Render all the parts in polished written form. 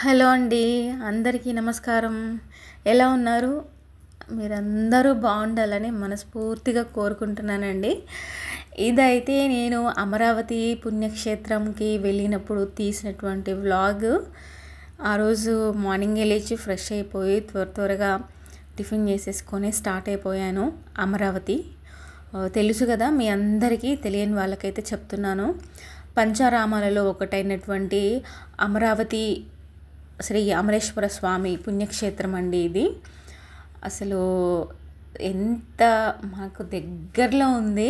Hello అండి. అందరికీ నమస్కారం. ఎలా ఉన్నారు? మీరందరూ బాగుండాలని మనస్ఫూర్తిగా కోరుకుంటున్నానండి. ఇదైతే నేను అమరావతి పుణ్యక్షేత్రంకి వెళ్ళినప్పుడు తీసినటువంటి వ్లాగ్. ఆ రోజు మార్నింగే లేచి ఫ్రెష్ అయిపోయి త్వరగా టిఫిన్ చేసేసుకొని స్టార్ట్ అయిపోయాను అమరావతి. తెలుసు కదా మీ అందరికీ, తెలియని వాళ్ళకైతే చెప్తున్నాను. పంచారామాలలో ఒకటైనటువంటి అమరావతి శ్రీ అమరేశ్వర స్వామి పుణ్యక్షేత్రం అండి ఇది. అసలు ఎంత మాకు దగ్గరలో ఉంది.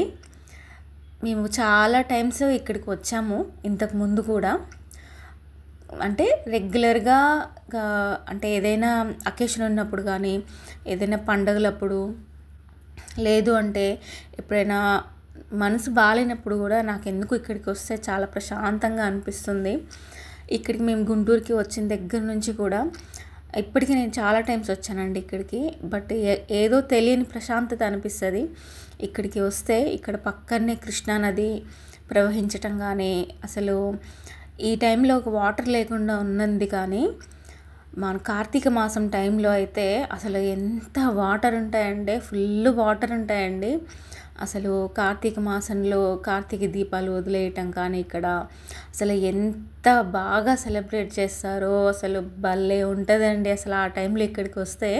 మేము చాలా టైమ్స్ ఇక్కడికి వచ్చాము ఇంతకు ముందు కూడా. అంటే రెగ్యులర్గా అంటే ఏదైనా అకేషన్ ఉన్నప్పుడు కానీ, ఏదైనా పండగలప్పుడు, లేదు అంటే ఎప్పుడైనా మనసు బాగాలేనప్పుడు కూడా నాకు ఎందుకు ఇక్కడికి వస్తే చాలా ప్రశాంతంగా అనిపిస్తుంది. ఇక్కడికి మేము గుంటూరుకి వచ్చిన దగ్గర నుంచి కూడా ఇప్పటికీ నేను చాలా టైమ్స్ వచ్చానండి ఇక్కడికి. బట్ ఏదో తెలియని ప్రశాంతత అనిపిస్తుంది ఇక్కడికి వస్తే. ఇక్కడ పక్కనే కృష్ణానది ప్రవహించటం కానీ, అసలు ఈ టైంలో ఒక వాటర్ లేకుండా ఉన్నది. కానీ మన కార్తీక మాసం టైంలో అయితే అసలు ఎంత వాటర్ ఉంటాయంటే, ఫుల్ వాటర్ ఉంటాయండి. అసలు కార్తీక మాసంలో కార్తీక దీపాలు వదిలేయటం కానీ ఇక్కడ అసలు ఎంత బాగా సెలబ్రేట్ చేస్తారో అసలు భలే ఉంటుందండి. అసలు ఆ టైంలో ఇక్కడికి వస్తే,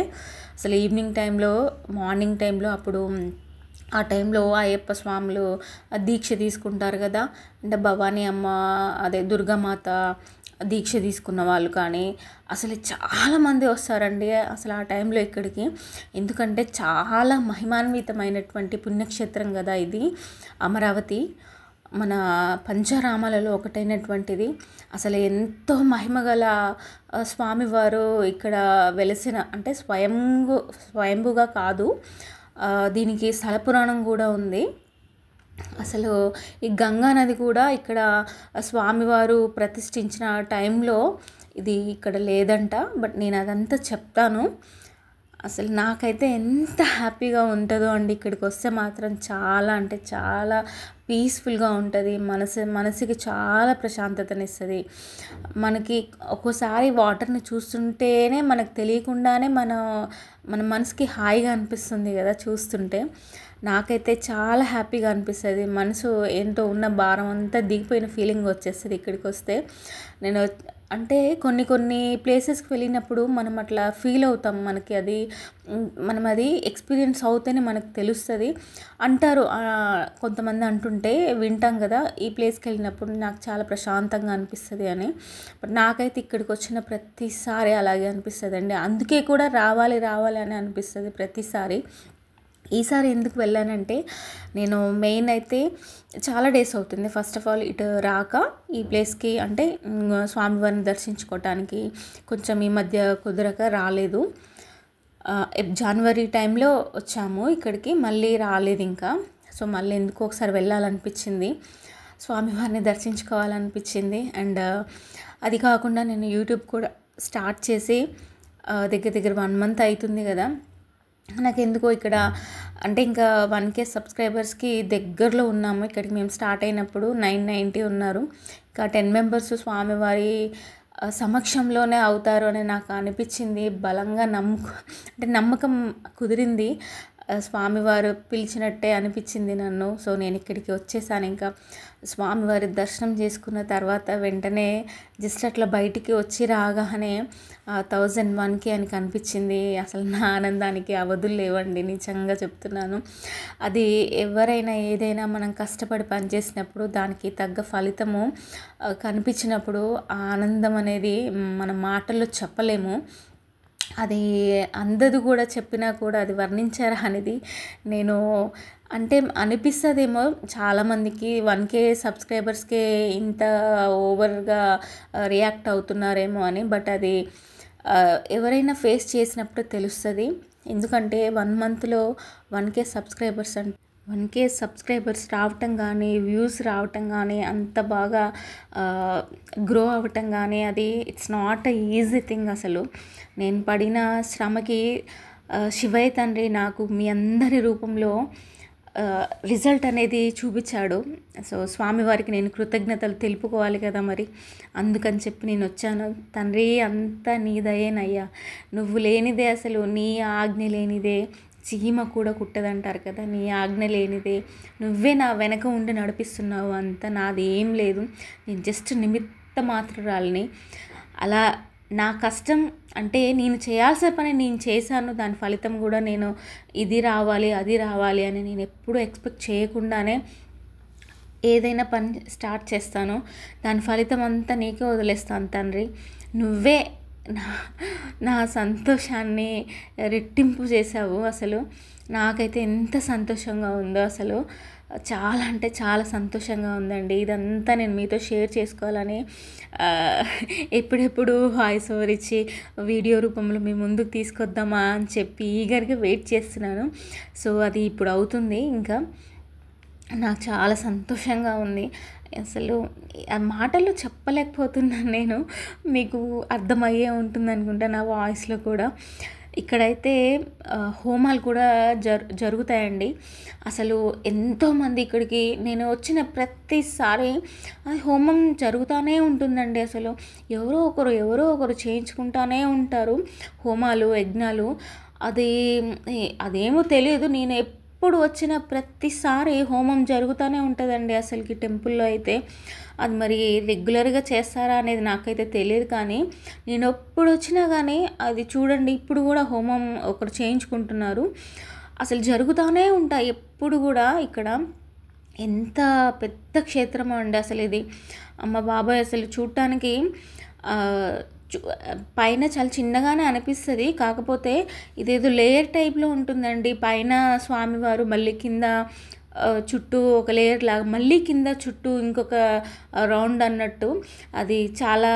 అసలు ఈవినింగ్ టైంలో, మార్నింగ్ టైంలో, అప్పుడు ఆ టైంలో అయ్యప్ప స్వాములు దీక్ష తీసుకుంటారు కదా, అంటే భవానీ అమ్మ, అదే దుర్గామాత దీక్ష తీసుకున్న వాళ్ళు కానీ అసలు చాలామంది వస్తారండి అసలు ఆ టైంలో ఇక్కడికి. ఎందుకంటే చాలా మహిమాన్వితమైనటువంటి పుణ్యక్షేత్రం కదా ఇది అమరావతి. మన పంచరామాలలో ఒకటైనటువంటిది. అసలు ఎంతో మహిమగల స్వామివారు ఇక్కడ వెలిసిన, అంటే స్వయంభుగా కాదు, దీనికి స్థల పురాణం కూడా ఉంది. అసలు ఈ గంగా నది కూడా ఇక్కడ స్వామివారు ప్రతిష్ఠించిన టైంలో ఇది ఇక్కడ లేదంట. బట్ నేను అదంతా చెప్తాను. అసలు నాకైతే ఎంత హ్యాపీగా ఉంటుందో అండి ఇక్కడికి వస్తే మాత్రం. చాలా అంటే చాలా పీస్ఫుల్గా ఉంటుంది. మనసుకి చాలా ప్రశాంతతనిస్తుంది. మనకి ఒక్కోసారి వాటర్ని చూస్తుంటేనే మనకు తెలియకుండానే మన మనసుకి హాయిగా అనిపిస్తుంది కదా చూస్తుంటే. నాకైతే చాలా హ్యాపీగా అనిపిస్తుంది. మనసు ఏంటో ఉన్న భారం అంతా దిగిపోయిన ఫీలింగ్ వచ్చేస్తుంది ఇక్కడికి వస్తే. నేను అంటే కొన్ని ప్లేసెస్కి వెళ్ళినప్పుడు మనం అట్లా ఫీల్ అవుతాం. మనం అది ఎక్స్పీరియన్స్ అవుతేనే మనకు తెలుస్తుంది అంటారు. కొంతమంది అంటుంటే వింటాం కదా, ఈ ప్లేస్కి వెళ్ళినప్పుడు నాకు చాలా ప్రశాంతంగా అనిపిస్తుంది అని. బట్ నాకైతే ఇక్కడికి వచ్చిన ప్రతిసారి అలాగే అనిపిస్తుంది అండి. అందుకే కూడా రావాలి అని అనిపిస్తుంది ప్రతిసారి. ఈసారి ఎందుకు వెళ్ళానంటే, నేను మెయిన్ అయితే చాలా డేస్ అవుతుంది ఫస్ట్ ఆఫ్ ఆల్ ఇటు రాక ఈ ప్లేస్కి, అంటే స్వామివారిని దర్శించుకోవటానికి కొంచెం ఈ మధ్య కుదరక రాలేదు. జనవరి టైంలో వచ్చాము ఇక్కడికి, మళ్ళీ రాలేదు ఇంకా. సో మళ్ళీ ఎందుకు ఒకసారి వెళ్ళాలనిపించింది, స్వామివారిని దర్శించుకోవాలనిపించింది. అండ్ అది కాకుండా నేను యూట్యూబ్ కూడా స్టార్ట్ చేసి దగ్గర 1 month అవుతుంది కదా. నాకు ఎందుకో ఇక్కడ అంటే ఇంకా 1K సబ్స్క్రైబర్స్కి దగ్గరలో ఉన్నాము. ఇక్కడికి మేము స్టార్ట్ అయినప్పుడు 990 ఉన్నారు. ఇంకా 10 members స్వామివారి సమక్షంలోనే అవుతారు అని నాకు అనిపించింది. బలంగా నమ్మకం కుదిరింది. స్వామివారు పిలిచినట్టే అనిపించింది నన్ను. సో నేను ఇక్కడికి వచ్చేసాను. ఇంకా స్వామివారి దర్శనం చేసుకున్న తర్వాత వెంటనే జస్ట్ అట్లా బయటికి వచ్చి రాగానే 1001K అని కనిపించింది. అసలు నా ఆనందానికి అవధులు లేవండి, నిజంగా చెప్తున్నాను. అది ఎవరైనా ఏదైనా మనం కష్టపడి పనిచేసినప్పుడు దానికి తగ్గ ఫలితము కనిపించినప్పుడు ఆ ఆనందం అనేది మన మాటల్లో చెప్పలేము. అది అందదు కూడా, చెప్పినా కూడా అది వర్ణించారా అనేది నేను అంటే అనిపిస్తుందేమో చాలామందికి 1K సబ్స్క్రైబర్స్కే ఇంత ఓవర్గా రియాక్ట్ అవుతున్నారేమో అని. బట్ అది ఎవరైనా ఫేస్ చేసినప్పుడు తెలుస్తుంది. ఎందుకంటే 1 monthలో 1K సబ్స్క్రైబర్స్ రావటం కానీ, వ్యూస్ రావటం కానీ, అంత బాగా గ్రో అవ్వటం కానీ, అది ఇట్స్ నాట్ ఈజీ థింగ్. అసలు నేను పడిన శ్రమకి శివయ్య తండ్రి నాకు మీ అందరి రూపంలో రిజల్ట్ అనేది చూపించాడు. సో స్వామివారికి నేను కృతజ్ఞతలు తెలుపుకోవాలి కదా మరి, అందుకని చెప్పి నేను వచ్చాను. తండ్రి అంతా నీ దయేనయ్యా, నువ్వు లేనిదే అసలు, నీ ఆజ్ఞ లేనిదే చీమ కూడా కుట్టదంటారు కదా, నీ ఆజ్ఞ లేనిదే నువ్వే నా వెనక ఉండి నడిపిస్తున్నావు, అంతా నాది ఏం లేదు, నేను జస్ట్ నిమిత్త మాత్రురాలిని. అలా నా కష్టం అంటే నేను చేయాల్సిన పని నేను చేశాను, దాని ఫలితం కూడా నేను ఇది రావాలి అది రావాలి అని నేను ఎప్పుడూ ఎక్స్పెక్ట్ చేయకుండానే ఏదైనా పని స్టార్ట్ చేస్తాను, దాని ఫలితం అంతా నీకే వదిలేస్తాను తండ్రి. నువ్వే నా నా సంతోషాన్ని రెట్టింపు చేసావు. అసలు నాకైతే ఎంత సంతోషంగా ఉందో, అసలు చాలా అంటే చాలా సంతోషంగా ఉందండి. ఇదంతా నేను మీతో షేర్ చేసుకోవాలని ఎప్పుడెప్పుడు వాయిస్ ఓవర్ ఇచ్చి వీడియో రూపంలో మీ ముందుకు తీసుకొద్దామా అని చెప్పి ఈగర్గా వెయిట్ చేస్తున్నాను. సో అది ఇప్పుడు అవుతుంది. ఇంకా నాకు చాలా సంతోషంగా ఉంది. అసలు ఆ మాటల్లో చెప్పలేకపోతున్నాను నేను, మీకు అర్థమయ్యే ఉంటుంది అనుకుంటా నా వాయిస్లో కూడా. ఇక్కడైతే హోమాలు కూడా జరుగుతాయండి. అసలు ఎంతోమంది ఇక్కడికి నేను వచ్చిన ప్రతిసారి హోమం జరుగుతూనే ఉంటుందండి. అసలు ఎవరో ఒకరు చేయించుకుంటూనే ఉంటారు హోమాలు, యజ్ఞాలు. అదేమో తెలియదు, నేను ఎప్పుడు వచ్చిన ప్రతిసారి హోమం జరుగుతూనే ఉంటుందండి అసలుకి టెంపుల్లో అయితే. అది మరి రెగ్యులర్గా చేస్తారా అనేది నాకైతే తెలియదు, కానీ నేను ఎప్పుడు వచ్చినా కానీ అది చూడండి, ఇప్పుడు కూడా హోమం ఒకరు చేయించుకుంటున్నారు. అసలు జరుగుతూనే ఉంటాయి ఎప్పుడు కూడా. ఇక్కడ ఎంత పెద్ద క్షేత్రం అండి అసలు ఇది. అమ్మ బాబాయ్, అసలు చూడటానికి పైన చాలా చిన్నగానే అనిపిస్తుంది, కాకపోతే ఇదేదో లేయర్ టైప్లో ఉంటుందండి. పైన స్వామివారు, మళ్ళీ కింద చుట్టూ ఒక లేయర్ లాగా, మళ్ళీ కింద చుట్టూ ఇంకొక రౌండ్ అన్నట్టు. అది చాలా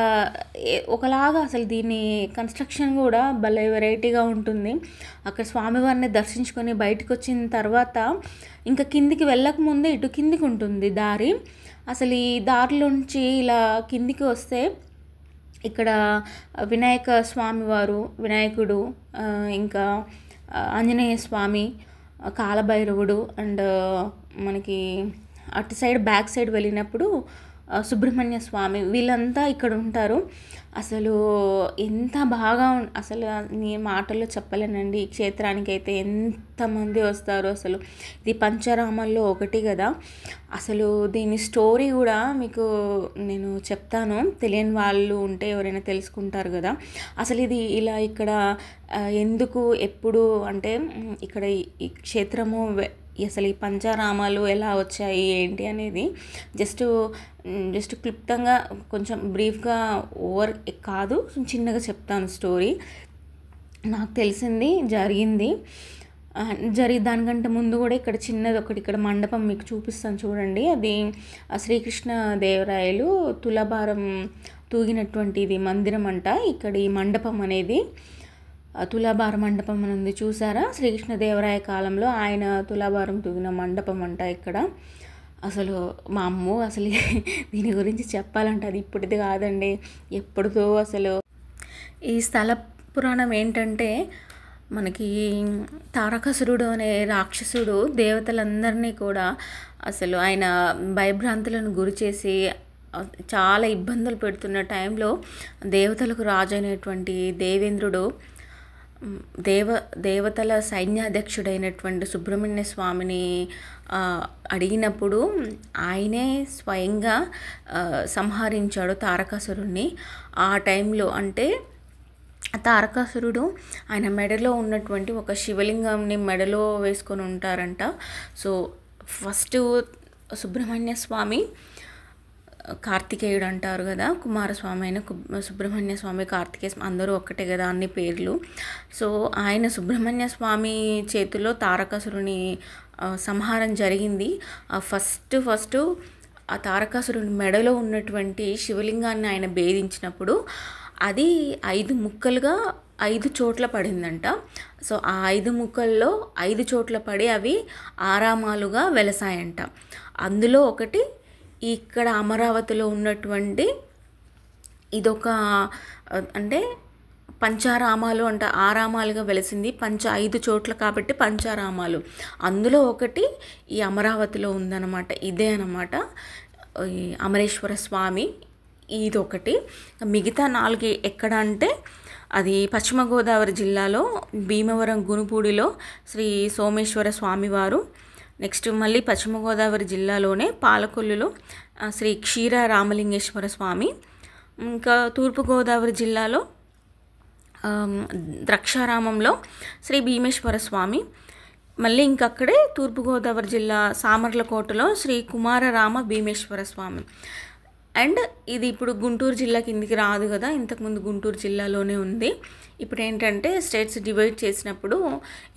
ఒకలాగా అసలు దీని కన్స్ట్రక్షన్ కూడా భలే వెరైటీగా ఉంటుంది. అక్కడ స్వామివారిని దర్శించుకొని బయటకు వచ్చిన తర్వాత ఇంకా కిందికి వెళ్ళకముందే ఇటు కిందికి ఉంటుంది దారి. అసలు ఈ దారిలోంచి ఇలా కిందికి వస్తే ఇక్కడ వినాయక స్వామివారు, వినాయకుడు, ఇంకా ఆంజనేయ స్వామి, కాలభైరవుడు, అండ్ మనకి అటు సైడ్ బ్యాక్ సైడ్ వెళ్ళినప్పుడు సుబ్రహ్మణ్య స్వామి, వీళ్ళంతా ఇక్కడ ఉంటారు. అసలు ఎంత బాగా అసలు నీ మాటల్లో చెప్పలేనండి. ఈ క్షేత్రానికి అయితే ఎంతమంది వస్తారు అసలు. ఇది పంచరామాల్లో ఒకటి కదా. అసలు దీని స్టోరీ కూడా మీకు నేను చెప్తాను, తెలియని వాళ్ళు ఉంటే ఎవరైనా తెలుసుకుంటారు కదా. అసలు ఇది ఇలా ఇక్కడ ఎందుకు, ఎప్పుడు అంటే ఇక్కడ ఈ క్షేత్రము అసలు ఈ పంచారామాలు ఎలా వచ్చాయి ఏంటి అనేది జస్ట్ క్లుప్తంగా కొంచెం బ్రీఫ్గా ఓవర్ కాదు, చిన్నగా చెప్తాను స్టోరీ. నాకు తెలిసింది జరిగింది దానికంటే ముందు కూడా ఇక్కడ చిన్నది ఒకటి, ఇక్కడ మండపం మీకు చూపిస్తాను చూడండి. అది శ్రీకృష్ణ దేవరాయలు తులాభారం తూగినటువంటి ఇది మందిరం అంట. ఇక్కడ ఈ మండపం అనేది తులాభార మండపం అని ఉంది చూసారా, శ్రీకృష్ణదేవరాయ కాలంలో ఆయన తులాభారం తూగిన మండపం అంట ఇక్కడ. అసలు మా అమ్మ అసలు దీని గురించి చెప్పాలంటే అది ఇప్పటిది కాదండి, ఎప్పుడుదో. అసలు ఈ స్థల పురాణం ఏంటంటే, మనకి తారకాసురుడు అనే రాక్షసుడు దేవతలందరినీ కూడా అసలు ఆయన భయభ్రాంతులను గురి చేసి చాలా ఇబ్బందులు పెడుతున్న టైంలో దేవతలకు రాజు అయినటువంటి దేవేంద్రుడు దేవతల సైన్యాధ్యక్షుడైనటువంటి సుబ్రహ్మణ్య స్వామిని అడిగినప్పుడు ఆయనే స్వయంగా సంహరించాడు తారకాసురుణ్ణి. ఆ టైంలో అంటే తారకాసురుడు ఆయన మెడలో ఉన్నటువంటి ఒక శివలింగంని మెడలో వేసుకొని ఉంటారంట. సో ఫస్ట్ సుబ్రహ్మణ్య స్వామి, కార్తికేయుడు అంటారు కదా, కుమారస్వామి అయిన సుబ్రహ్మణ్య స్వామి, కార్తికేయ అందరూ ఒక్కటే కదా అన్ని పేర్లు. సో ఆయన సుబ్రహ్మణ్య స్వామి చేతిలో తారకాసురుని సంహారం జరిగింది. ఫస్ట్ ఆ తారకాసురుని మెడలో ఉన్నటువంటి శివలింగాన్ని ఆయన భేదించినప్పుడు అది 5 ముక్కలుగా 5 చోట్ల పడిందంట. సో ఆ 5 ముక్కల్లో 5 చోట్ల పడి అవి ఆరామాలుగా వెలసాయంట. అందులో ఒకటి ఇక్కడ అమరావతిలో ఉన్నటువంటి ఇదొక అంటే పంచారామాలు అంటే ఆరామాలుగా వెలిసింది. 5 చోట్ల కాబట్టి పంచారామాలు. అందులో ఒకటి ఈ అమరావతిలో ఉందన్నమాట. ఇదే అన్నమాట ఈ అమరేశ్వర స్వామి. ఇదొకటి. మిగతా 4 ఎక్కడ అంటే అది పశ్చిమ గోదావరి జిల్లాలో భీమవరం గునుపూడిలో శ్రీ సోమేశ్వర స్వామివారు. నెక్స్ట్ మళ్ళీ పశ్చిమ గోదావరి జిల్లాలోనే పాలకొల్లులో శ్రీ క్షీర రామలింగేశ్వర స్వామి. ఇంకా తూర్పుగోదావరి జిల్లాలో ద్రాక్షారామంలో శ్రీ భీమేశ్వర స్వామి. మళ్ళీ ఇంకక్కడే తూర్పుగోదావరి జిల్లా సామర్లకోటలో శ్రీ కుమారరామ భీమేశ్వర స్వామి. అండ్ ఇది ఇప్పుడు గుంటూరు జిల్లా కిందికి రాదు కదా, ఇంతకుముందు గుంటూరు జిల్లాలోనే ఉంది. ఇప్పుడు ఏంటంటే స్టేట్స్ డివైడ్ చేసినప్పుడు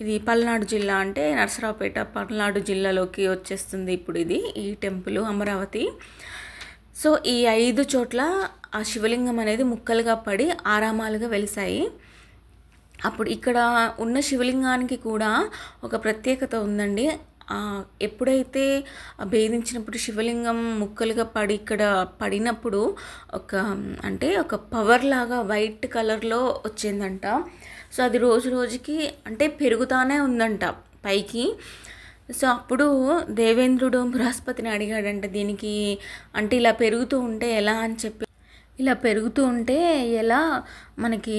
ఇది పల్నాడు జిల్లా అంటే నరసరావుపేట పల్నాడు జిల్లాలోకి వచ్చేస్తుంది ఇప్పుడు ఇది ఈ టెంపుల్ అమరావతి. సో ఈ 5 చోట్ల ఆ శివలింగం అనేది ముక్కలుగా పడి ఆరామాలుగా వెలిసాయి. అప్పుడు ఇక్కడ ఉన్న శివలింగానికి కూడా ఒక ప్రత్యేకత ఉందండి. ఎప్పుడైతే భేదించినప్పుడు శివలింగం ముక్కలుగా పడి ఇక్కడ పడినప్పుడు ఒక పవర్ లాగా వైట్ కలర్లో వచ్చిందంట. సో అది రోజు రోజుకి అంటే పెరుగుతానే ఉందంట పైకి. సో అప్పుడు దేవేంద్రుడు బృహస్పతిని అడిగాడంట, దీనికి అంటే ఇలా పెరుగుతూ ఉంటే ఎలా అని చెప్పి, ఇలా పెరుగుతూ ఉంటే ఎలా మనకి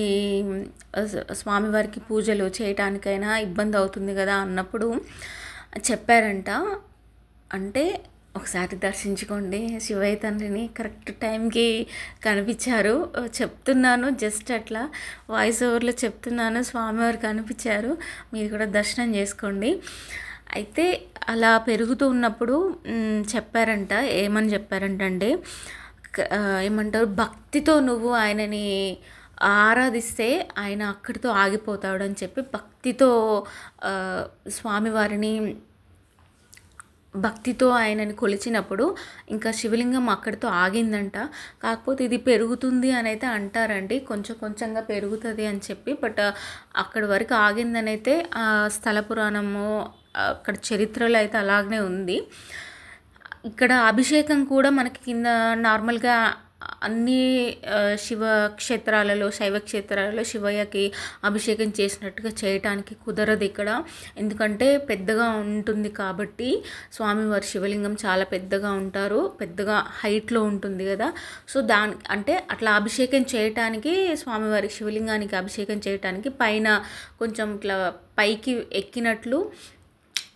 స్వామివారికి పూజలు చేయటానికైనా ఇబ్బంది అవుతుంది కదా అన్నప్పుడు చెప్పారంట. అంటే ఒకసారి దర్శించుకోండి శివయ్య తండ్రిని, కరెక్ట్ టైంకి కనిపించారు. చెప్తున్నాను జస్ట్ అట్లా వాయిస్ ఓవర్లో చెప్తున్నాను, స్వామివారు కనిపించారు, మీరు కూడా దర్శనం చేసుకోండి. అయితే అలా పెరుగుతూ ఉన్నప్పుడు చెప్పారంట, ఏమని చెప్పారంటే ఏమంటారు, భక్తితో నువ్వు ఆయనని ఆరాధిస్తే ఆయన అక్కడితో ఆగిపోతాడు అని చెప్పి భక్తితో స్వామివారిని భక్తితో ఆయనని కొలిచినప్పుడు ఇంకా శివలింగం అక్కడితో ఆగిందంట. కాకపోతే ఇది పెరుగుతుంది అని అయితే అంటారండి, కొంచెం కొంచెంగా పెరుగుతుంది అని చెప్పి. బట్ అక్కడి వరకు ఆగిందని అయితే స్థల పురాణము అక్కడ చరిత్రలో అయితే అలాగనే ఉంది. ఇక్కడ అభిషేకం కూడా మనకి కింద నార్మల్గా అన్ని శివ క్షేత్రాలలో శైవ క్షేత్రాలలో శివయ్యకి అభిషేకం చేసినట్టుగా చేయటానికి కుదరదు ఇక్కడ, ఎందుకంటే పెద్దగా ఉంటుంది కాబట్టి. స్వామివారి శివలింగం చాలా పెద్దగా ఉంటారు, పెద్దగా హైట్లో ఉంటుంది కదా. సో అంటే అట్లా అభిషేకం చేయటానికి స్వామివారి శివలింగానికి అభిషేకం చేయటానికి పైన కొంచెం ఇట్లా పైకి ఎక్కినట్లు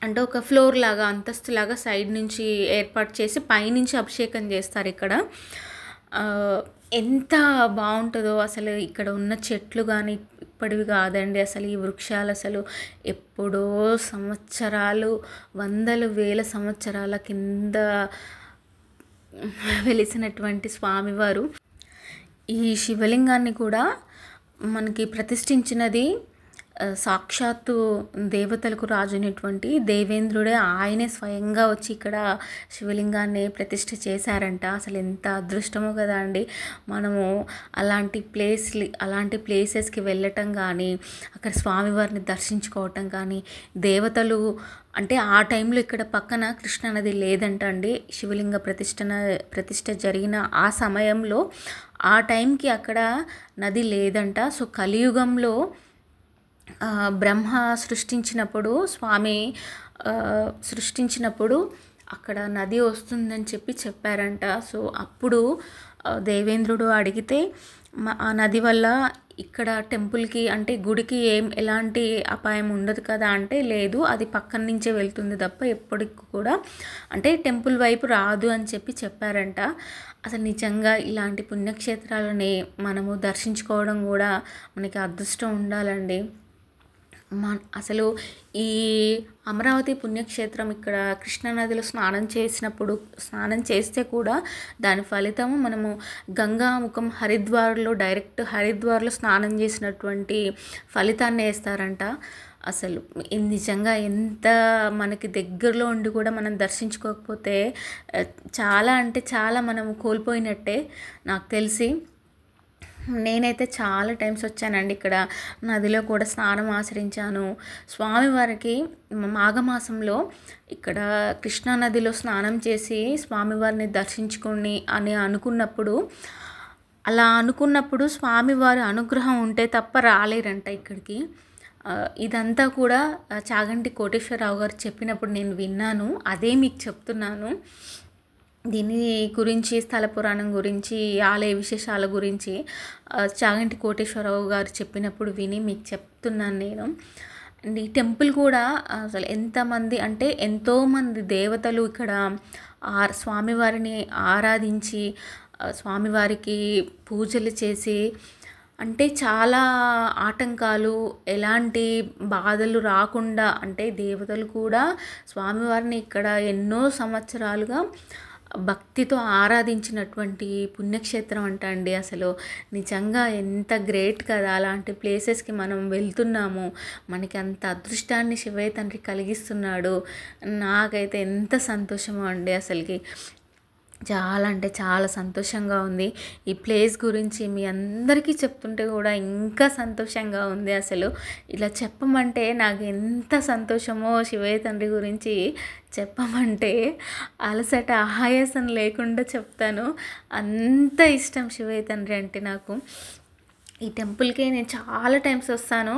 అంటే ఒక ఫ్లోర్ లాగా అంతస్తులాగా సైడ్ నుంచి ఏర్పాటు చేసి పైనుంచి అభిషేకం చేస్తారు ఇక్కడ. ఎంత బాగుంటుందో అసలు. ఇక్కడ ఉన్న చెట్లు కానీ ఇప్పటివి కాదండి, అసలు ఈ వృక్షాలు అసలు ఎప్పుడో సంవత్సరాలు, వందలు వేల సంవత్సరాల కింద వెలిసినటువంటి స్వామివారు. ఈ శివలింగాన్ని కూడా మనకి ప్రతిష్ఠించినది సాక్షాత్తు దేవతలకు రాజునేటువంటి దేవేంద్రుడే. ఆయనే స్వయంగా వచ్చి ఇక్కడ శివలింగాన్ని ప్రతిష్ఠ చేశారంట. అసలు ఎంత అదృష్టమో కదా అండి. మనము అలాంటి ప్లేసెస్కి వెళ్ళటం కానీ, అక్కడ స్వామివారిని దర్శించుకోవటం కానీ, దేవతలు అంటే ఆ టైంలో ఇక్కడ పక్కన కృష్ణానది లేదంట అండి. శివలింగ ప్రతిష్ఠ జరిగిన ఆ సమయంలో ఆ టైంకి అక్కడ నది లేదంట. సో కలియుగంలో బ్రహ్మ స్వామి సృష్టించినప్పుడు అక్కడ నది వస్తుందని చెప్పారంట. సో అప్పుడు దేవేంద్రుడు అడిగితే ఆ నది వల్ల ఇక్కడ టెంపుల్కి అంటే గుడికి ఎలాంటి అపాయం ఉండదు కదా అంటే, లేదు అది పక్కన నుంచే వెళ్తుంది తప్ప ఎప్పటికి కూడా అంటే టెంపుల్ వైపు రాదు అని చెప్పారంట. అసలు నిజంగా ఇలాంటి పుణ్యక్షేత్రాలని మనము దర్శించుకోవడం కూడా మనకి అదృష్టం ఉండాలండి. అసలు ఈ అమరావతి పుణ్యక్షేత్రం ఇక్కడ కృష్ణానదిలో స్నానం చేస్తే కూడా దాని ఫలితము మనము గంగాముఖం హరిద్వార్లో స్నానం చేసినటువంటి ఫలితాన్ని వేస్తారంట. అసలు నిజంగా ఎంత మనకి దగ్గరలో ఉండి కూడా మనం దర్శించుకోకపోతే చాలా అంటే చాలా మనము కోల్పోయినట్టే నాకు తెలిసి. నేనైతే చాలా టైమ్స్ వచ్చానండి ఇక్కడ నదిలో కూడా స్నానం ఆచరించాను. స్వామివారికి మాఘమాసంలో ఇక్కడ కృష్ణానదిలో స్నానం చేసి స్వామివారిని దర్శించుకొని అని అనుకున్నప్పుడు అలా అనుకున్నప్పుడు స్వామివారి అనుగ్రహం ఉంటే తప్ప రాలేరంట ఇక్కడికి. ఇదంతా కూడా చాగంటి కోటేశ్వరరావు గారు చెప్పినప్పుడు నేను విన్నాను. అదే మీకు చెప్తున్నాను. దీని గురించి, స్థల పురాణం గురించి, ఆలయ విశేషాల గురించి చాగంటి కోటేశ్వరరావు గారు చెప్పినప్పుడు విని మీకు చెప్తున్నాను నేను. అండ్ ఈ టెంపుల్ కూడా అసలు ఎంతమంది అంటే ఎంతోమంది దేవతలు ఇక్కడ స్వామివారిని ఆరాధించి స్వామివారికి పూజలు చేసి, అంటే చాలా ఆటంకాలు, ఎలాంటి బాధలు రాకుండా, అంటే దేవతలు కూడా స్వామివారిని ఇక్కడ ఎన్నో సంవత్సరాలుగా భక్తితో ఆరాధించినటువంటి పుణ్యక్షేత్రం అంట అండి. అసలు నిజంగా ఎంత గ్రేట్ కదా! అలాంటి ప్లేసెస్కి మనం వెళ్తున్నాము, మనకి అంత అదృష్టాన్ని శివయ్య తండ్రి కలిగిస్తున్నాడు. నాకైతే ఎంత సంతోషమో అండి, అసలుకి చాలా అంటే చాలా సంతోషంగా ఉంది. ఈ ప్లేస్ గురించి మీ అందరికీ చెప్తుంటే కూడా ఇంకా సంతోషంగా ఉంది. అసలు ఇలా చెప్పమంటే నాకు ఎంత సంతోషమో, శివయ్య తండ్రి గురించి చెప్పమంటే అలసట ఆయాసం లేకుండా చెప్తాను. అంత ఇష్టం శివయ్య తండ్రి అంటే నాకు. ఈ టెంపుల్కి నేను చాలా టైమ్స్ వస్తాను.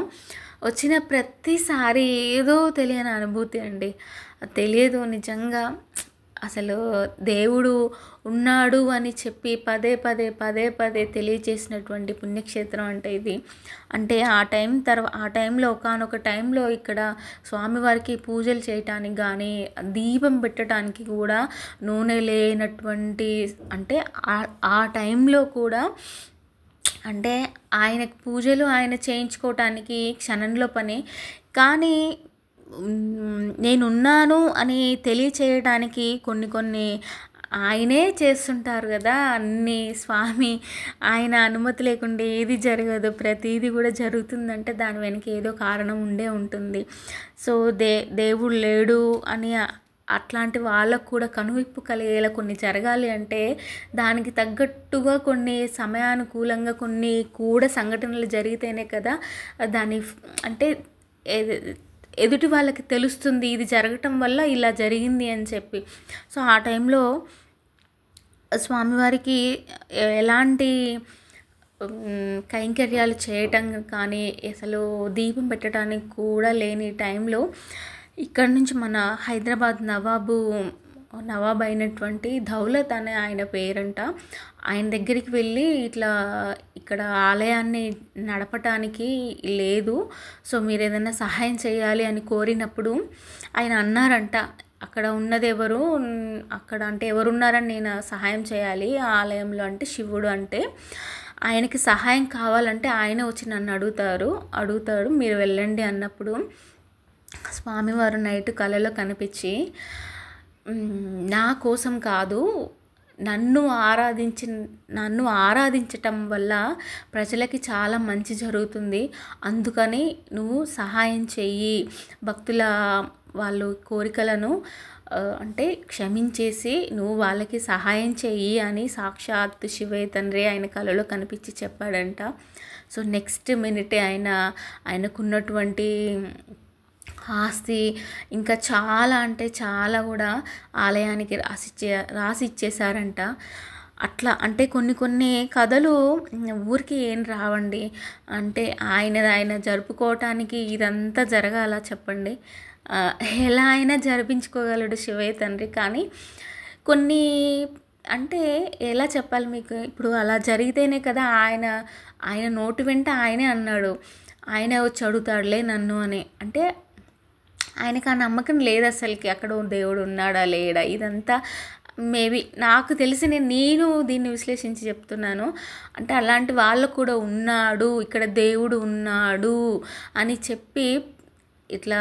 వచ్చిన ప్రతిసారి ఏదో తెలియని అనుభూతి అండి. తెలియదు నిజంగా. అసలు దేవుడు ఉన్నాడు అని చెప్పి పదే పదే పదే పదే తెలియజేసినటువంటి పుణ్యక్షేత్రం అంటే ఇది. అంటే ఆ టైంలో ఒకానొక టైంలో ఇక్కడ స్వామివారికి పూజలు చేయటానికి కానీ, దీపం పెట్టడానికి కూడా నూనె లేనటువంటి, అంటే ఆ టైంలో కూడా అంటే ఆయనకు పూజలు ఆయన చేయించుకోవటానికి క్షణంలో పని. కానీ నేనున్నాను అని తెలియచేయడానికి కొన్ని ఆయనే చేస్తుంటారు కదా అన్నీ. స్వామి ఆయన అనుమతి లేకుండా ఏది జరగదు. ప్రతిదీ కూడా జరుగుతుందంటే దాని వెనక ఏదో కారణం ఉండే ఉంటుంది. సో దేవుడు లేడు అని అట్లాంటి వాళ్ళకు కూడా కనువిప్పు కలిగేలా కొన్ని జరగాలి అంటే దానికి తగ్గట్టుగా కొన్ని సమయానుకూలంగా కొన్ని కూడా సంఘటనలు జరిగితేనే కదా దాని అంటే ఎదుటి వాళ్ళకి తెలుస్తుంది ఇది జరగటం వల్ల ఇలా జరిగింది అని చెప్పి. సో ఆ టైంలో స్వామివారికి ఎలాంటి కైంకర్యాలు చేయటం కానీ, అసలు దీపం పెట్టడానికి కూడా లేని టైంలో ఇక్కడ నుంచి మన హైదరాబాద్ నవాబ్ అయినటువంటి దౌలత్ అనే ఆయన పేరంట, ఆయన దగ్గరికి వెళ్ళి ఇక్కడ ఆలయాన్ని నడపటానికి లేదు, సో మీరు ఏదైనా సహాయం చేయాలి అని కోరినప్పుడు ఆయన అన్నారంట, అక్కడ ఉన్నది ఎవరు, అక్కడ అంటే ఎవరున్నారని నేను సహాయం చేయాలి ఆ ఆలయంలో అంటే శివుడు, అంటే ఆయనకి సహాయం కావాలంటే ఆయన వచ్చి నన్ను అడుగుతాడు మీరు వెళ్ళండి అన్నప్పుడు స్వామివారు నైట్ కలలో కనిపించి నా కోసం కాదు, నన్ను ఆరాధించటం వల్ల ప్రజలకి చాలా మంచి జరుగుతుంది, అందుకని నువ్వు సహాయం చెయ్యి, భక్తుల వాళ్ళు కోరికలను అంటే క్షమించేసి నువ్వు వాళ్ళకి సహాయం చెయ్యి అని సాక్షాత్ శివయ్య తండ్రి ఆయన కలలో కనిపించి చెప్పాడంట. సో నెక్స్ట్ మినిటే ఆయనకున్నటువంటి ఆస్తి ఇంకా చాలా అంటే చాలా కూడా ఆలయానికి రాసి ఇచ్చేశారంట. అట్లా అంటే కొన్ని కథలు ఊరికి ఏం రావండి, అంటే ఆయన జరుపుకోవటానికి ఇదంతా జరగాల చెప్పండి, ఎలా అయినా జరిపించుకోగలడు శివయ్య తండ్రి. కానీ కొన్ని అంటే ఎలా చెప్పాలి మీకు, ఇప్పుడు అలా జరిగితేనే కదా ఆయన నోటి వెంట ఆయనే అన్నాడు, ఆయనే వచ్చి అడుగుతాడులే నన్ను అని. అంటే ఆయనకు ఆ నమ్మకం లేదు అసలుకి అక్కడ దేవుడు ఉన్నాడా లేడా, ఇదంతా మేబీ నాకు తెలిసి నేను దీన్ని విశ్లేషించి చెప్తున్నాను. అంటే అలాంటి వాళ్ళు కూడా ఉన్నాడు, ఇక్కడ దేవుడు ఉన్నాడు అని చెప్పి ఇట్లా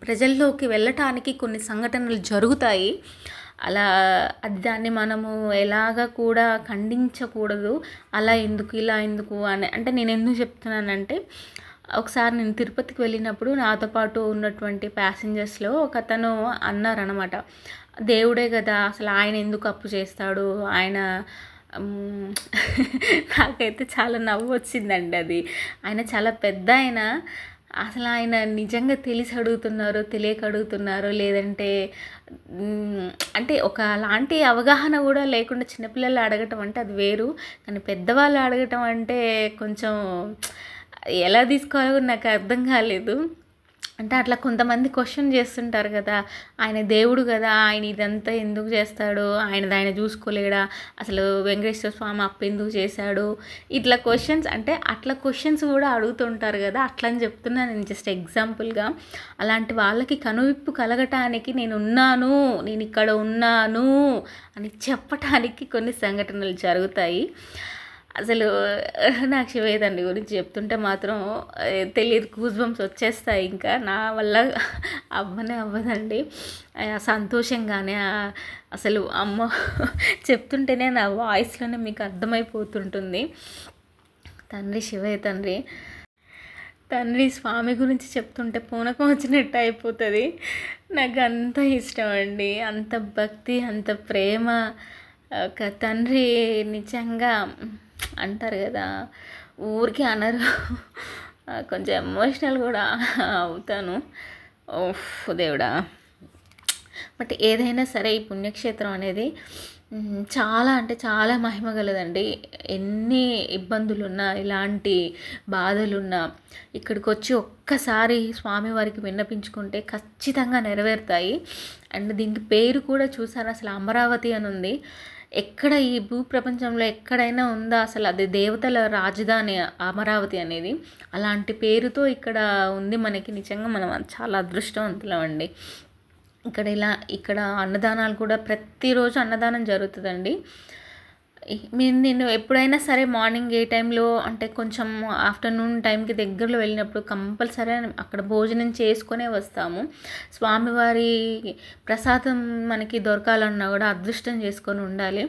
ప్రజల్లోకి వెళ్ళటానికి కొన్ని సంఘటనలు జరుగుతాయి. అలా దాన్ని మనము ఎలాగా కూడా ఖండించకూడదు, అలా ఎందుకు ఇలా ఎందుకు అని. అంటే నేను ఎందుకు చెప్తున్నానంటే ఒకసారి నేను తిరుపతికి వెళ్ళినప్పుడు నాతో పాటు ఉన్నటువంటి ప్యాసింజర్స్లో ఒక అతను అన్నారనమాట, దేవుడే కదా అసలు ఆయన ఎందుకు అప్పు చేస్తాడు, ఆయన నాకైతే చాలా నవ్వు వచ్చిందండి. ఆయన చాలా పెద్ద అసలు ఆయన నిజంగా తెలిసి అడుగుతున్నారో తెలియక అడుగుతున్నారో లేదంటే అంటే ఒకలాంటి అవగాహన కూడా లేకుండా చిన్నపిల్లలు అడగటం అంటే అది వేరు, కానీ పెద్దవాళ్ళు అడగటం అంటే కొంచెం ఎలా తీసుకోవాలో కూడా నాకు అర్థం కాలేదు. అంటే అట్లా కొంతమంది క్వశ్చన్ చేస్తుంటారు కదా, ఆయన దేవుడు కదా, ఆయన ఇదంతా ఎందుకు చేస్తాడు, ఆయన చూసుకోలేడా, అసలు వెంకటేశ్వర స్వామి అప్పు ఎందుకు చేశాడు, ఇట్లా క్వశ్చన్స్, అంటే అట్లా క్వశ్చన్స్ కూడా అడుగుతుంటారు కదా, అట్లా అని చెప్తున్నా నేను జస్ట్ ఎగ్జాంపుల్గా. అలాంటి వాళ్ళకి కనువిప్పు కలగటానికి నేను ఇక్కడ ఉన్నాను అని చెప్పటానికి కొన్ని సంఘటనలు జరుగుతాయి. అసలు నాకు శివయ్య తండ్రి గురించి చెప్తుంటే మాత్రం తెలియదు, గూస్ బంప్స్ వచ్చేస్తాయి. ఇంకా నా వల్ల అవ్వదండి. సంతోషంగానే అసలు అమ్మ చెప్తుంటేనే నా వాయిస్లోనే మీకు అర్థమైపోతుంటుంది. తండ్రి శివయ్య తండ్రి స్వామి గురించి చెప్తుంటే పూనకం వచ్చినట్టు అయిపోతుంది. నాకు అంత ఇష్టం అండి, అంత భక్తి, అంత ప్రేమ. ఒక తండ్రి నిజంగా అంటారు కదా, ఊరికి అనరు, కొంచెం ఎమోషనల్ కూడా అవుతాను. ఓఫ్ దేవుడా. బట్ ఏదైనా సరే ఈ పుణ్యక్షేత్రం అనేది చాలా అంటే చాలా మహిమ గలదండి. ఎన్ని ఇబ్బందులున్నా, ఇలాంటి బాధలున్నా ఇక్కడికి వచ్చి ఒక్కసారి స్వామివారికి విన్నపించుకుంటే ఖచ్చితంగా నెరవేరుతాయి. అండ్ దీనికి పేరు కూడా చూసారు, అసలు అమరావతి అని ఉంది. ఎక్కడ ఈ భూప్రపంచంలో ఎక్కడైనా ఉందా అసలు, అది దేవతల రాజధాని అమరావతి అనేది. అలాంటి పేరుతో ఇక్కడ ఉంది మనకి. నిజంగా మనం చాలా అదృష్టవంతులం అండి. ఇక్కడ అన్నదానాలు కూడా ప్రతిరోజు అన్నదానం జరుగుతుందండి. నేను ఎప్పుడైనా సరే మార్నింగ్ ఏ టైంలో అంటే కొంచెం ఆఫ్టర్నూన్ టైంకి దగ్గరలో వెళ్ళినప్పుడు కంపల్సరీ అక్కడ భోజనం చేసుకునే వస్తాము. స్వామివారి ప్రసాదం మనకి దొరకాలన్నా కూడా అదృష్టం చేసుకొని ఉండాలి.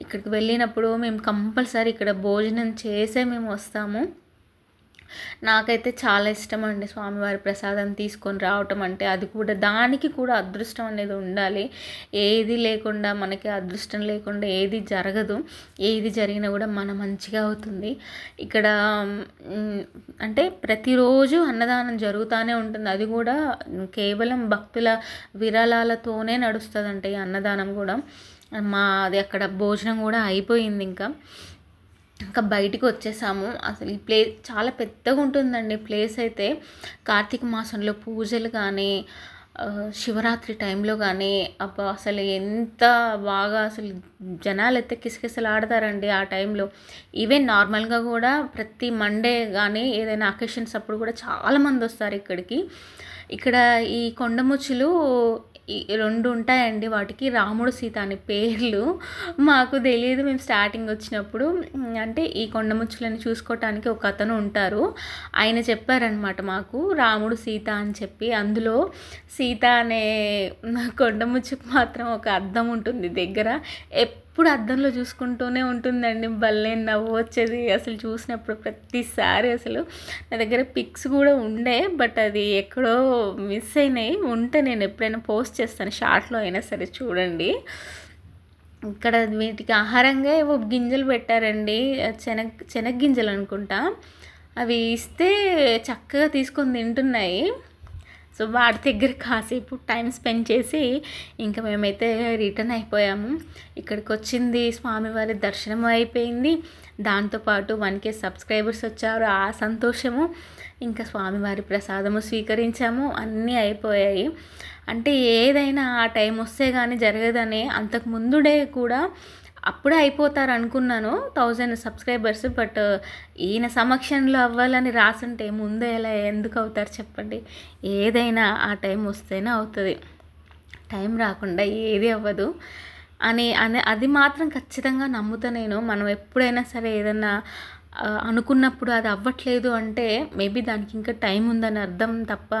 ఇక్కడికి వెళ్ళినప్పుడు మేము కంపల్సరీ ఇక్కడ భోజనం చేసే మేము వస్తాము. నాకైతే చాలా ఇష్టం అండి స్వామివారి ప్రసాదం తీసుకొని రావటం అంటే. అది కూడా దానికి కూడా అదృష్టం అనేది ఉండాలి. ఏది లేకుండా, మనకి అదృష్టం లేకుండా ఏది జరగదు. ఏది జరిగినా కూడా మన మంచిగా అవుతుంది. ఇక్కడ అంటే ప్రతిరోజు అన్నదానం జరుగుతూనే ఉంటుంది. అది కూడా కేవలం భక్తుల విరాళాలతోనే నడుస్తుందంట ఈ అన్నదానం కూడా. అది అక్కడ భోజనం కూడా అయిపోయింది. ఇంకా బయటికి వచ్చేసాము. అసలు ఈ ప్లేస్ చాలా పెద్దగా ఉంటుందండి. ప్లేస్ అయితే కార్తీక మాసంలో పూజలు కానీ, శివరాత్రి టైంలో కానీ అబ్బా అసలు ఎంత బాగా అసలు జనాలు అయితే కిసకిసలు ఆడతారండి ఆ టైంలో. ఈవెన్ నార్మల్గా కూడా ప్రతి మండే కానీ ఏదైనా అకేషన్స్ అప్పుడు కూడా చాలామంది వస్తారు ఇక్కడికి. ఇక్కడ ఈ కొండముచ్చులు 2 ఉంటాయండి, వాటికి రాముడు సీత అని పేర్లు. మాకు తెలియదు మేము స్టార్టింగ్ వచ్చినప్పుడు. అంటే ఈ కొండముచ్చులని చూసుకోవటానికి ఒక అతను ఉంటారు, ఆయన చెప్పారనమాట మాకు రాముడు సీత అని చెప్పి. అందులో సీత అనే కొండముచ్చుకు మాత్రం ఒక అద్దం ఉంటుంది దగ్గర. ఎప్పుడు అద్దంలో చూసుకుంటూనే ఉంటుందండి. భలే నవ్వు వచ్చేది అసలు చూసినప్పుడు ప్రతిసారి. అసలు నా దగ్గర పిక్స్ కూడా ఉండే, బట్ అది ఎక్కడో మిస్ అయినాయి. ఉంటే నేను ఎప్పుడైనా పోస్ట్ చేస్తాను, షార్ట్లో అయినా సరే చూడండి. ఇక్కడ వీటికి ఆహారంగా ఏవో గింజలు పెట్టారండి, శనగ గింజలు అనుకుంటా. అవి ఇస్తే చక్కగా తీసుకొని తింటున్నాయి. సో వాటి దగ్గర కాసేపు టైం స్పెండ్ చేసి ఇంకా మేమైతే రిటర్న్ అయిపోయాము. ఇక్కడికి వచ్చింది, స్వామివారి దర్శనం అయిపోయింది, దాంతోపాటు 1K సబ్స్క్రైబర్స్ వచ్చారు, ఆ సంతోషము, ఇంకా స్వామివారి ప్రసాదము స్వీకరించాము, అన్నీ అయిపోయాయి. అంటే ఏదైనా ఆ టైం వస్తే కానీ జరగదని అంతకు ముందుడే కూడా అప్పుడే అయిపోతారు అనుకున్నాను 1000 సబ్స్క్రైబర్స్. బట్ ఈయన సమక్షంలో అవ్వాలని రాసుంటే ముందే ఎలా ఎందుకు అవుతారు చెప్పండి. ఏదైనా ఆ టైం వస్తేనే అవుతుంది, టైం రాకుండా ఏది అవ్వదు అని అది మాత్రం ఖచ్చితంగా నమ్ముతా నేను. మనం ఎప్పుడైనా సరే ఏదన్నా అనుకున్నప్పుడు అది అవ్వట్లేదు అంటే మేబీ దానికి ఇంకా టైం ఉందని అర్థం తప్ప,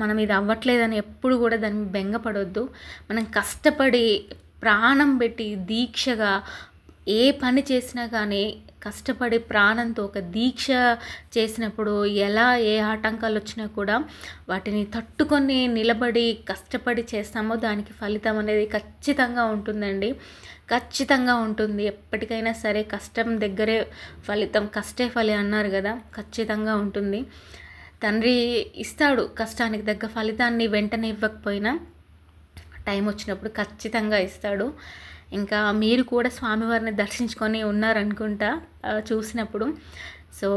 మనం ఇది అవ్వట్లేదని ఎప్పుడు కూడా దాన్ని బెంగపడొద్దు. మనం కష్టపడి ప్రాణం పెట్టి దీక్షగా ఏ పని చేసినా కానీ కష్టపడి ప్రాణంతో ఒక దీక్ష చేసినప్పుడు ఎలా ఏ ఆటంకాలు వచ్చినా కూడా వాటిని తట్టుకొని నిలబడి కష్టపడి చేస్తామో దానికి ఫలితం అనేది ఖచ్చితంగా ఉంటుందండి, ఖచ్చితంగా ఉంటుంది. ఎప్పటికైనా సరే కష్టం దగ్గరే ఫలితం, కష్టే ఫలి అన్నారు కదా, ఖచ్చితంగా ఉంటుంది. తండ్రి ఇస్తాడు కష్టానికి తగ్గ ఫలితాన్ని వెంటనే ఇవ్వకపోయినా టైం వచ్చినప్పుడు ఖచ్చితంగా ఇస్తాడు. ఇంకా మీరు కూడా స్వామివారిని దర్శించుకొని ఉన్నారనుకుంటా చూసినప్పుడు. సో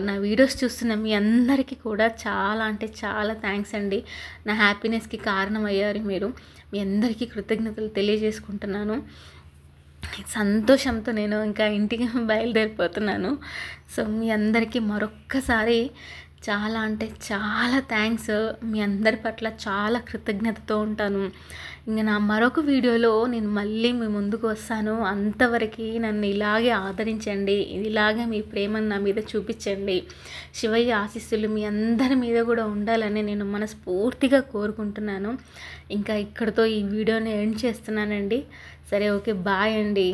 నా వీడియోస్ చూస్తున్న మీ అందరికీ కూడా చాలా అంటే చాలా థ్యాంక్స్ అండి. నా హ్యాపీనెస్కి కారణమయ్యారు మీరు. మీ అందరికీ కృతజ్ఞతలు తెలియజేసుకుంటున్నాను. సంతోషంతో నేను ఇంకా ఇంటికి బయలుదేరిపోతున్నాను. సో మీ అందరికీ మరొక్కసారి చాలా అంటే చాలా థ్యాంక్స్. మీ అందరి పట్ల చాలా కృతజ్ఞతతో ఉంటాను. ఇంకా నా మరొక వీడియోలో నేను మళ్ళీ మీ ముందుకు వస్తాను. అంతవరకు నన్ను ఇలాగే ఆదరించండి, ఇలాగే మీ ప్రేమను నా మీద చూపించండి. శివయ్య ఆశీస్సులు మీ అందరి మీద కూడా ఉండాలని నేను మనస్ఫూర్తిగా కోరుకుంటున్నాను. ఇంకా ఇక్కడితో ఈ వీడియోని ఎండ్ చేస్తున్నానండి. సరే, ఓకే, బాయ్ అండి.